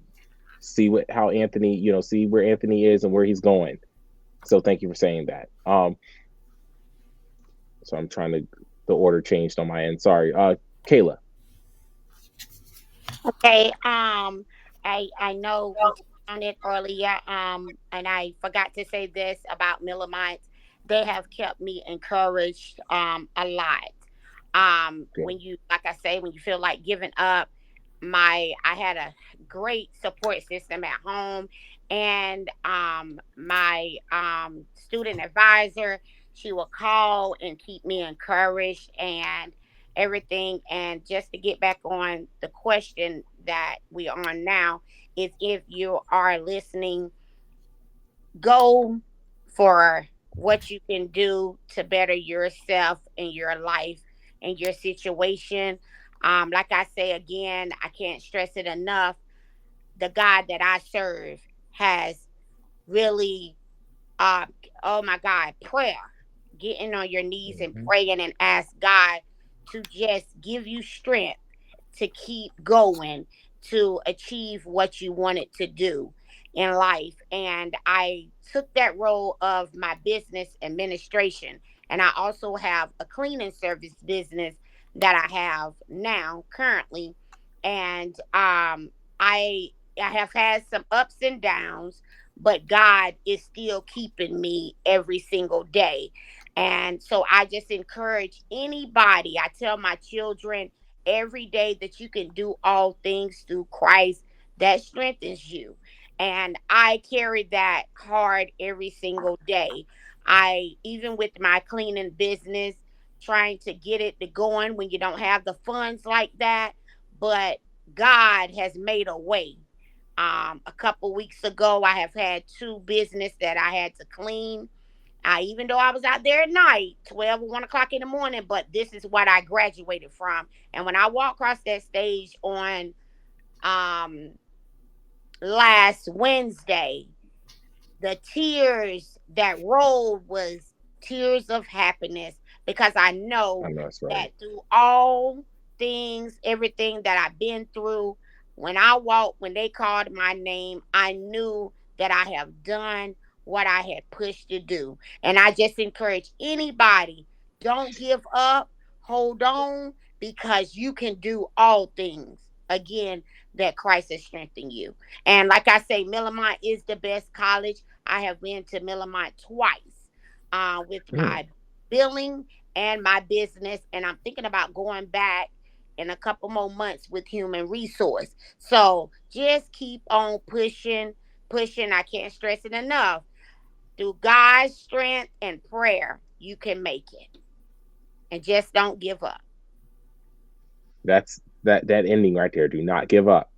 see where Anthony is and where he's going. So thank you for saying that. So I'm trying the order changed on my end. Sorry. Kayla. Okay. I know we on it earlier. And I forgot to say this about miller-motte. They have kept me encouraged a lot. When you, like I say, when you feel like giving up, I had a great support system at home, and my student advisor, she will call and keep me encouraged and everything. And just to get back on the question that we are on now, is if you are listening, go for what you can do to better yourself and your life and your situation. Like I say again, I can't stress it enough. The God that I serve has really, oh my God, prayer. Getting on your knees and praying and ask God to just give you strength to keep going, to achieve what you wanted to do in life. And I took that role of my business administration. And I also have a cleaning service business that I have now currently. And I have had some ups and downs, but God is still keeping me every single day. And so I just encourage anybody. I tell my children every day that you can do all things through Christ that strengthens you. And I carry that hard every single day. Even with my cleaning business, trying to get it to going when you don't have the funds like that, but God has made a way. A couple weeks ago, I have had 2 business that I had to clean. Even though I was out there at night, 12 or 1 o'clock in the morning, but this is what I graduated from. And when I walked across that stage on last Wednesday, the tears that rolled was tears of happiness, because I know that's right. that through all things, everything that I've been through, when they called my name, I knew that I have done what I had pushed to do. And I just encourage anybody, don't give up, hold on, because you can do all things. Again, that Christ has strengthened you. And like I say, Miller-Motte is the best college. I have been to Miller-Motte twice with my billing and my business. And I'm thinking about going back in a couple more months with human resource. So just keep on pushing. I can't stress it enough. through God's strength and prayer, you can make it. And just don't give up. That's that ending right there. Do not give up,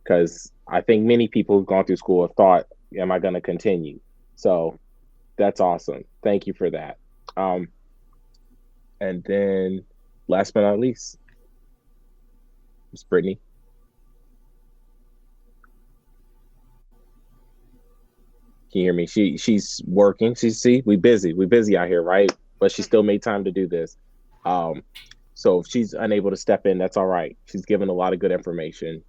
because I think many people who've gone through school have thought, "Am I going to continue?" So that's awesome. Thank you for that. Um, and then, last but not least, Miss Brittney. Can you hear me? She's working. We busy out here, right? But she still made time to do this. Um, so if she's unable to step in, that's all right. She's given a lot of good information.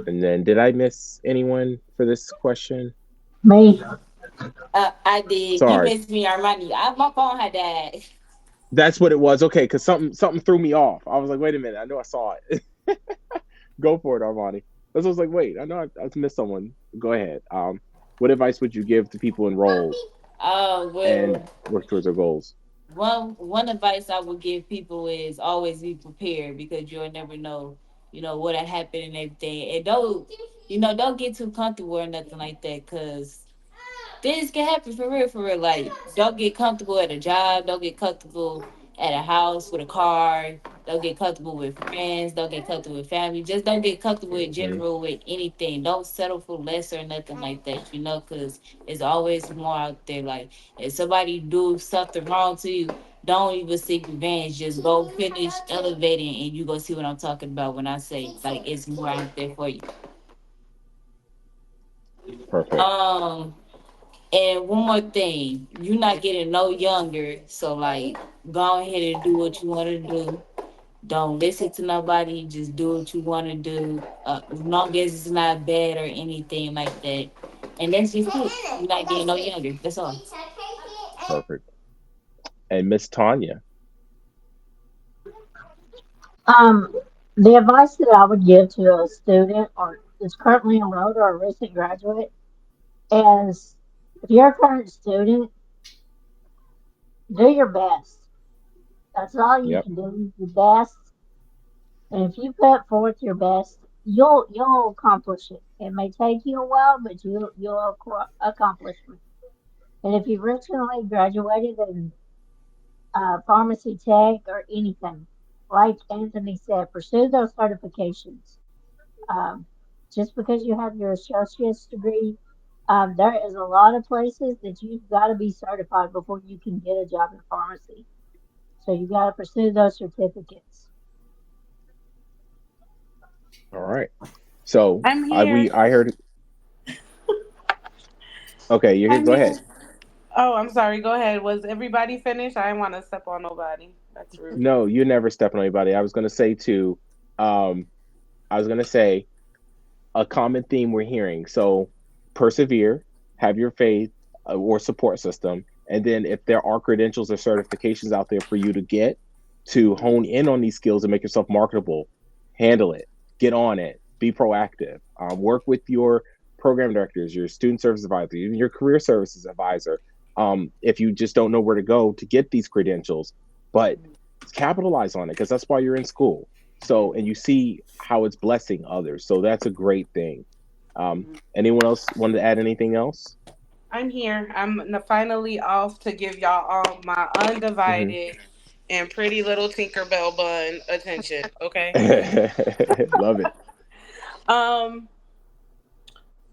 And then, did I miss anyone for this question? Me. I did. You Sorry, missed me, Armani. My phone had died. that's what it was. Okay, because something threw me off. I was like, wait a minute, I know I saw it. Go for it, Armani. That's what I was like, wait, I know I missed someone. Go ahead. What advice would you give to people enrolled and Well, work towards their goals? one advice I would give people is always be prepared because you'll never know, what'll happen and everything. And don't get too comfortable or nothing like that, cause things can happen for real, for real. Like, don't get comfortable at a job. Don't get comfortable at a house with a car. Don't get comfortable with friends. Don't get comfortable with family. Just don't get comfortable in Mm-hmm. general with anything. Don't settle for less or nothing like that, because it's always more out there. Like, if somebody do something wrong to you, don't even seek revenge. Just go finish elevating and you go see what I'm talking about when I say, like, it's more out there for you. Perfect. Um, and one more thing, you're not getting no younger, so like go ahead and do what you want to do. Don't listen to nobody. Just do what you want to do. As long as it's not bad or anything like that. And that's just it. You're not getting no younger. That's all. Perfect. And Miss Tonya. Um, the advice that I would give to a student or is currently enrolled or a recent graduate is if you're a current student, do your best. That's all you Yep. can do. Your best. And if you put forth your best, you'll accomplish it. It may take you a while, but you'll accomplish it. And if you've recently graduated in pharmacy tech or anything, like Anthony said, pursue those certifications. Um, just because you have your associate's degree, there is a lot of places that you've got to be certified before you can get a job in pharmacy. So you got to pursue those certificates. All right. So I'm here. I heard. Okay, you're here. I'm Go ahead. here. Oh, I'm sorry. Go ahead. Was everybody finished? I didn't want to step on nobody. That's rude. No, you never step on anybody. I was gonna say too. I was gonna say a common theme we're hearing. So persevere, have your faith or support system, and then if there are credentials or certifications out there for you to get to hone in on these skills and make yourself marketable, handle it, get on it, be proactive, work with your program directors, your student service advisor, even your career services advisor. If you just don't know where to go to get these credentials, but capitalize on it because that's why you're in school. So, and you see how it's blessing others. So that's a great thing. Anyone else wanted to add anything else? I'm here. I'm finally off to give y'all all my Mm-hmm. undivided and pretty little Tinkerbell bun attention. Okay. Love it. Um,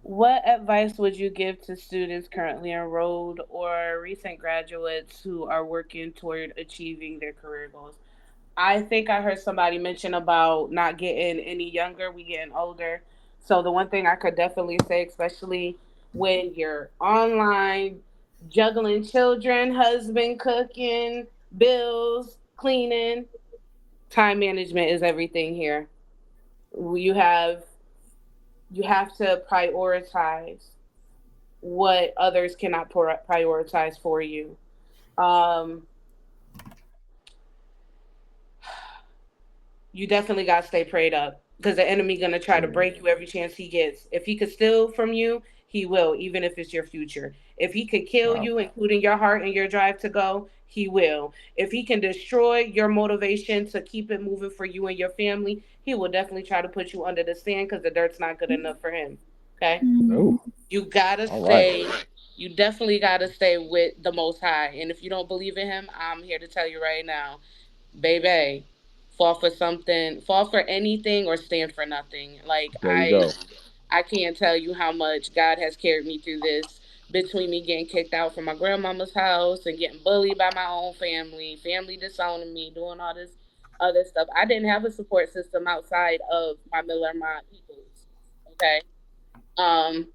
what advice would you give to students currently enrolled or recent graduates who are working toward achieving their career goals? I think I heard somebody mention about not getting any younger, we getting older. So the one thing I could definitely say, especially when you're online, juggling children, husband, cooking, bills, cleaning, time management is everything here. You have you have to prioritize what others cannot prioritize for you. Um, you definitely got to stay prayed up because the enemy gonna try to Mm, break you every chance he gets. If he could steal from you, he will, even if it's your future. If he could kill wow. you, including your heart and your drive to go, he will. If he can destroy your motivation to keep it moving for you and your family, he will definitely try to put you under the sand because the dirt's not good enough for him. Okay, Oh, you gotta all right. stay You definitely got to stay with the Most High. And if you don't believe in Him, I'm here to tell you right now, baby, fall for something, fall for anything, or stand for nothing. Like There you go. I can't tell you how much God has carried me through this. Between me getting kicked out from my grandmama's house and getting bullied by my own family disowning me, doing all this other stuff. I didn't have a support system outside of my miller-motte peoples. Okay. Um,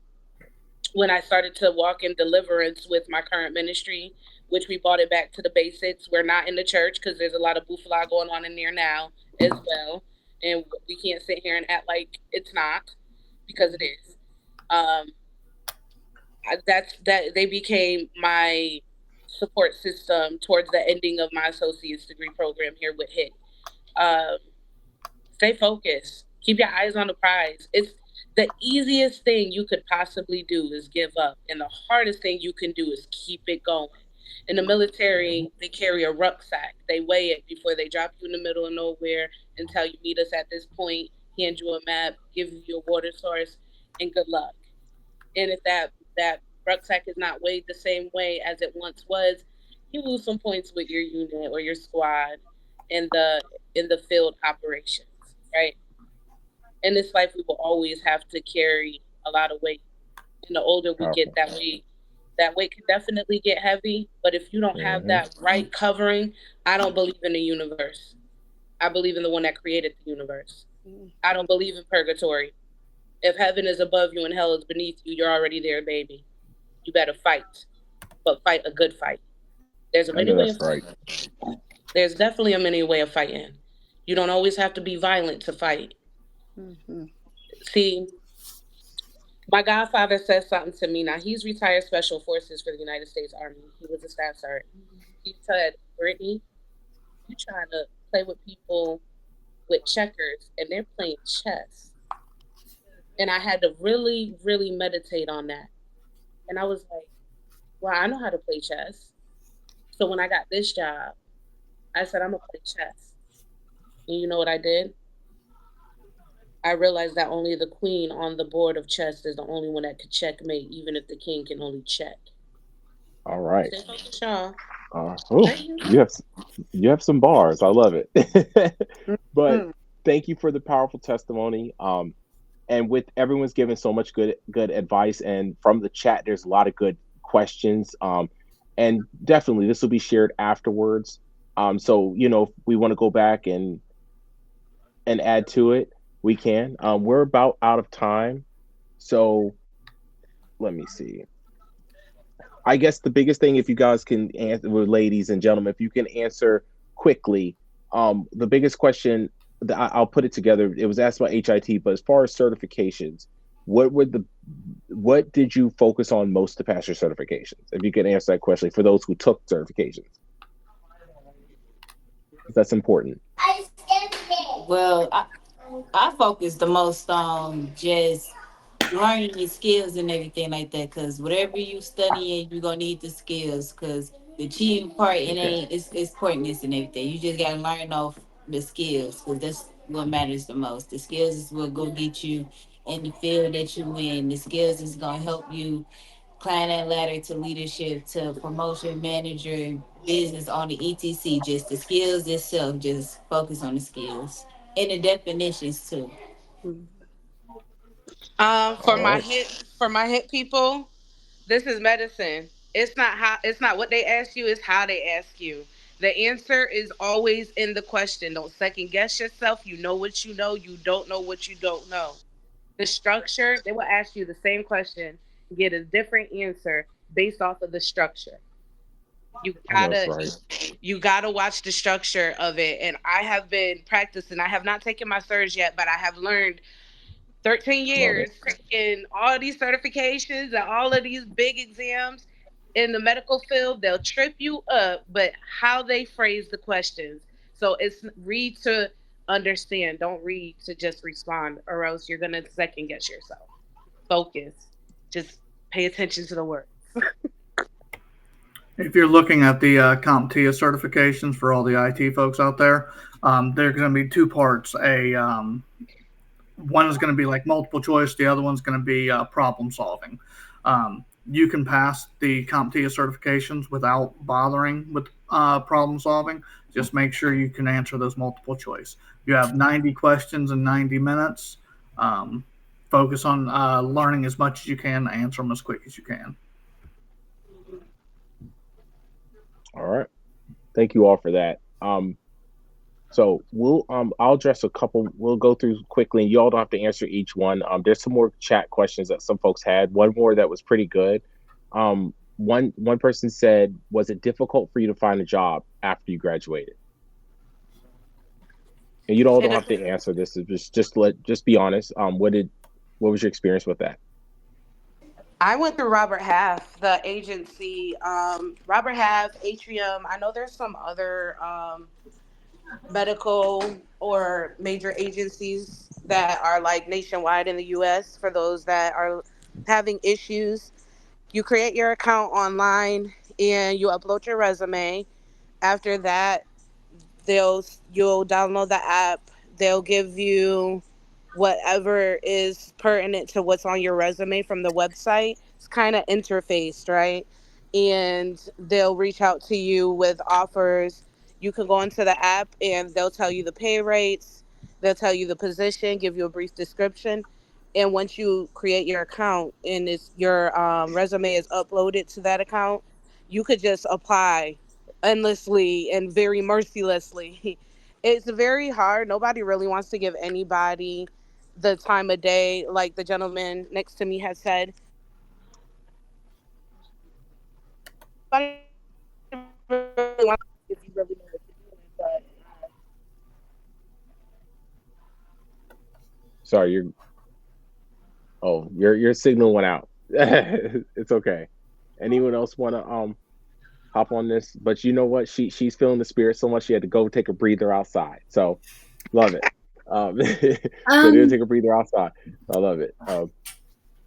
when I started to walk in deliverance with my current ministry, which we brought it back to the basics. We're not in the church because there's a lot of boofla going on in there now as well. And we can't sit here and act like it's not, because it is. Um, that they became my support system towards the ending of my associate's degree program here with HIT. Um, Stay focused. Keep your eyes on the prize. It's the easiest thing you could possibly do is give up, and the hardest thing you can do is keep it going. In the military, they carry a rucksack. They weigh it before they drop you in the middle of nowhere and tell you meet us at this point, hand you a map, give you a water source, and good luck. And if that rucksack is not weighed the same way as it once was, you lose some points with your unit or your squad in the field operations, right? In this life, we will always have to carry a lot of weight. And the older we get, that weight can definitely get heavy. But if you don't have that right covering, I don't believe in the universe. I believe in the one that created the universe. I don't believe in purgatory. If heaven is above you and hell is beneath you, you're already there, baby. You better fight, but fight a good fight. There's a many way of fighting. There's definitely a many way of fighting. You don't always have to be violent to fight. Mm-hmm. See, my godfather said something to me. Now, he's retired Special Forces for the United States Army. He was a staff sergeant. He said, Brittney, you trying to play with people with checkers, and they're playing chess. And I had to really, really meditate on that. And I was like, well, I know how to play chess. So when I got this job, I said, I'm going to play chess. And you know what I did? I realized that only the queen on the board of chess is the only one that could checkmate, even if the king can only check. All right. You you have some bars. I love it. But thank you for the powerful testimony. And with everyone's giving so much good advice, and from the chat, there's a lot of good questions. And definitely this will be shared afterwards. So if we want to go back and add to it, we can. We're about out of time, so let me see. I guess the biggest thing, if you guys can answer, ladies and gentlemen, if you can answer quickly, the biggest question, I'll put it together. It was asked about HIT, but as far as certifications, what did you focus on most to pass your certifications? If you can answer that question for those who took certifications, that's important. Well, I focus the most on just learning your skills and everything like that. Because whatever you studying, you're gonna need the skills. Because the cheating part, it's pointless and everything. You just gotta learn off the skills, because that's what matters the most. The skills is what gonna get you in the field that you in. The skills is gonna help you climb that ladder to leadership, to promotion, manager, business on the ETC. Just the skills itself. Just focus on the skills and the definitions too. For my hit people, this is medicine. It's not what they ask you, it's how they ask you. The answer is always in the question. Don't second guess yourself. You know what you know. You don't know what you don't know. The structure, they will ask you the same question, get a different answer based off of the structure. You gotta watch the structure of it. And I have been practicing. I have not taken my surge yet, but I have learned 13 years taking all these certifications and all of these big exams in the medical field. They'll trip you up, but how they phrase the questions. So it's read to understand. Don't read to just respond, or else you're going to second guess yourself. Focus. Just pay attention to the words. If you're looking at the CompTIA certifications for all the IT folks out there, they're going to be two parts. One is going to be like multiple choice. The other one's going to be problem solving. you can pass the CompTIA certifications without bothering with problem solving. Just make sure you can answer those multiple choice. You have 90 questions in 90 minutes. Um, Focus on learning as much as you can, answer them as quick as you can. All right. Thank you all for that. So I'll address a couple. We'll go through quickly, and you all don't have to answer each one. There's some more chat questions that some folks had. One more that was pretty good. One person said, "Was it difficult for you to find a job after you graduated?" And you all don't have to answer this. Just be honest. What was your experience with that? I went through Robert Half, the agency. Robert Half, Atrium. I know there's some other medical or major agencies that are like nationwide in the US for those that are having issues. You create your account online and you upload your resume. After that, you'll download the app. They'll give you whatever is pertinent to what's on your resume from the website. It's kind of interfaced, right? And they'll reach out to you with offers. You can go into the app and they'll tell you the pay rates. They'll tell you the position, give you a brief description. And once you create your account and your resume is uploaded to that account, you could just apply endlessly and very mercilessly. It's very hard. Nobody really wants to give anybody the time of day, like the gentleman next to me has said. Nobody really wants to if you really know what you're doing, but Sorry, your signal went out. It's okay. Anyone else want to hop on this? But you know what? She's feeling the spirit so much she had to go take a breather outside. So love it. So did take a breather outside. I love it.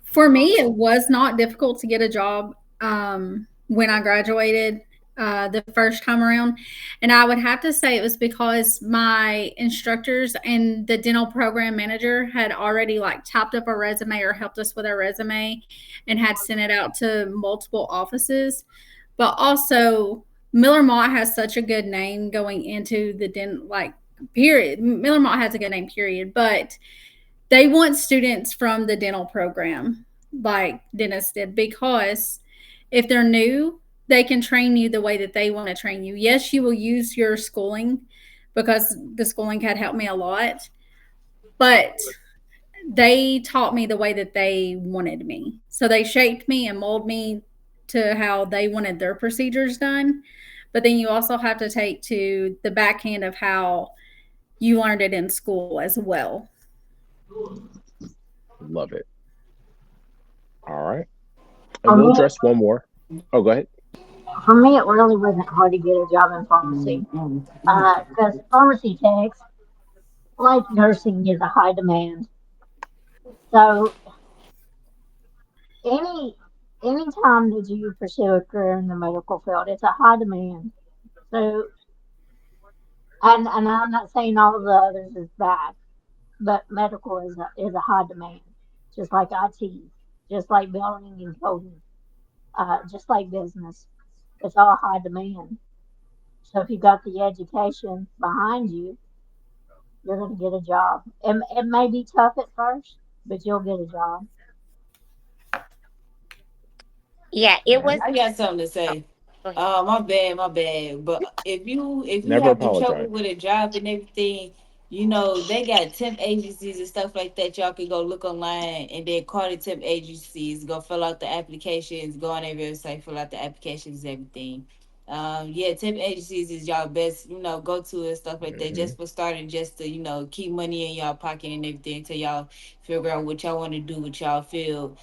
For me, it was not difficult to get a job when I graduated the first time around. And I would have to say it was because my instructors and the dental program manager had already like typed up a resume or helped us with our resume and had sent it out to multiple offices. But also, Miller-Motte has such a good name going into the dental, like, period. Miller-Motte has a good name, period. But they want students from the dental program, like dentists did, because if they're new, they can train you the way that they want to train you. Yes, you will use your schooling because the schooling had helped me a lot, but they taught me the way that they wanted me. So they shaped me and molded me to how they wanted their procedures done. But then you also have to take to the backhand of how you learned it in school as well. Love it. All right. And we'll address one more. Oh, go ahead. For me, it really wasn't hard to get a job in pharmacy because pharmacy techs, like nursing, is a high demand. So any any time that you pursue a career in the medical field, it's a high demand. So and I'm not saying all of the others is bad, but medical is a high demand, just like IT, just like building and coding, just like business. It's all high demand. So if you got the education behind you, you're going to get a job. It may be tough at first, but you'll get a job. Yeah, All it right. was. I got something to Oh, say. go ahead. My bad. But if you Never having trouble apologize. with a job and everything, they got temp agencies and stuff like that. Y'all can go look online and then call the temp agencies, go fill out the applications, go on their website, fill out the applications, everything. Yeah, temp agencies is y'all best, go to and stuff like that. Hmm. Just for starting, just to keep money in y'all pocket and everything until y'all figure out what y'all want to do, what y'all feel,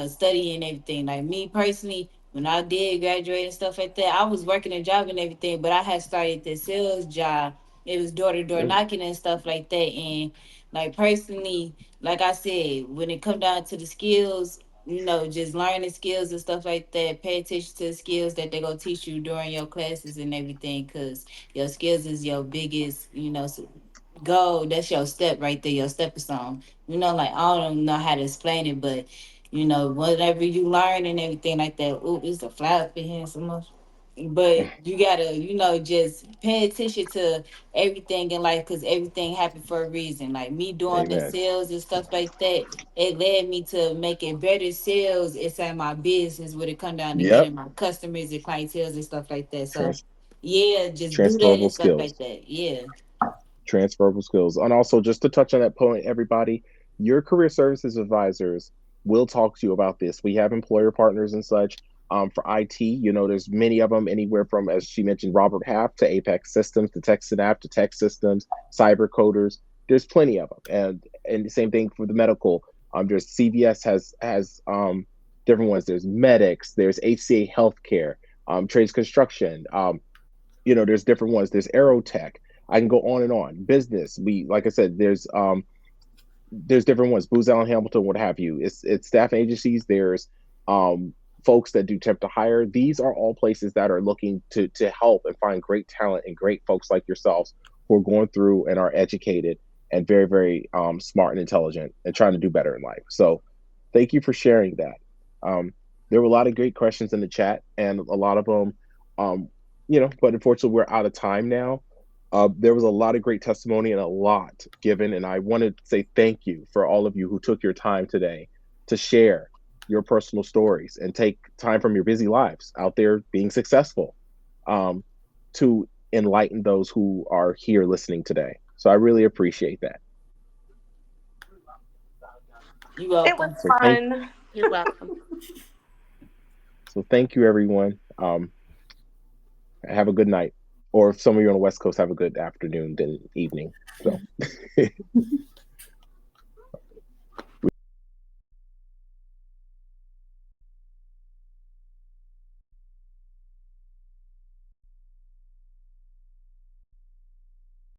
study and everything. Like me personally, when I did graduate and stuff like that, I was working a job and everything, but I had started the sales job. It was door to door Mm, knocking and stuff like that. And like personally, like I said, when it come down to the skills, just learning skills and stuff like that, pay attention to the skills that they're gonna teach you during your classes and everything, because your skills is your biggest, goal. That's your step right there, your stepping stone. Like I don't know how to explain it, but whatever you learn and everything like that. Ooh, it's a fly up in here so much. But you gotta, just pay attention to everything in life because everything happened for a reason. Like me doing the Amen. sales and stuff like that, it led me to making better sales inside my business when it come down to Yep. getting my customers and clientele and stuff like that. So Trans- yeah, just do that transferable and stuff skills. like that. Yeah. Transferable skills. And also, just to touch on that point, everybody, your career services advisors will talk to you about this. We have employer partners and such. For IT, there's many of them, anywhere from, as she mentioned, Robert Half to Apex Systems to TechSynapse to Tech Systems, Cyber Coders. There's plenty of them, and the same thing for the medical. There's CVS has different ones. There's Medics. There's HCA Healthcare. Trades Construction. There's different ones. There's Aerotech. I can go on and on. Business. Like I said, there's different ones. Booz Allen Hamilton, what have you. It's staff agencies. There's folks that do temp to hire. These are all places that are looking to help and find great talent and great folks like yourselves who are going through and are educated and very, very smart and intelligent and trying to do better in life. So thank you for sharing that. There were a lot of great questions in the chat, and a lot of them, but unfortunately we're out of time now. There was a lot of great testimony and a lot given, and I want to say thank you for all of you who took your time today to share your personal stories and take time from your busy lives out there being successful to enlighten those who are here listening today. So I really appreciate that. You welcome. It was fun. You're welcome. So thank you, everyone. Have a good night. Or if some of you on the West Coast, have a good afternoon, then evening. So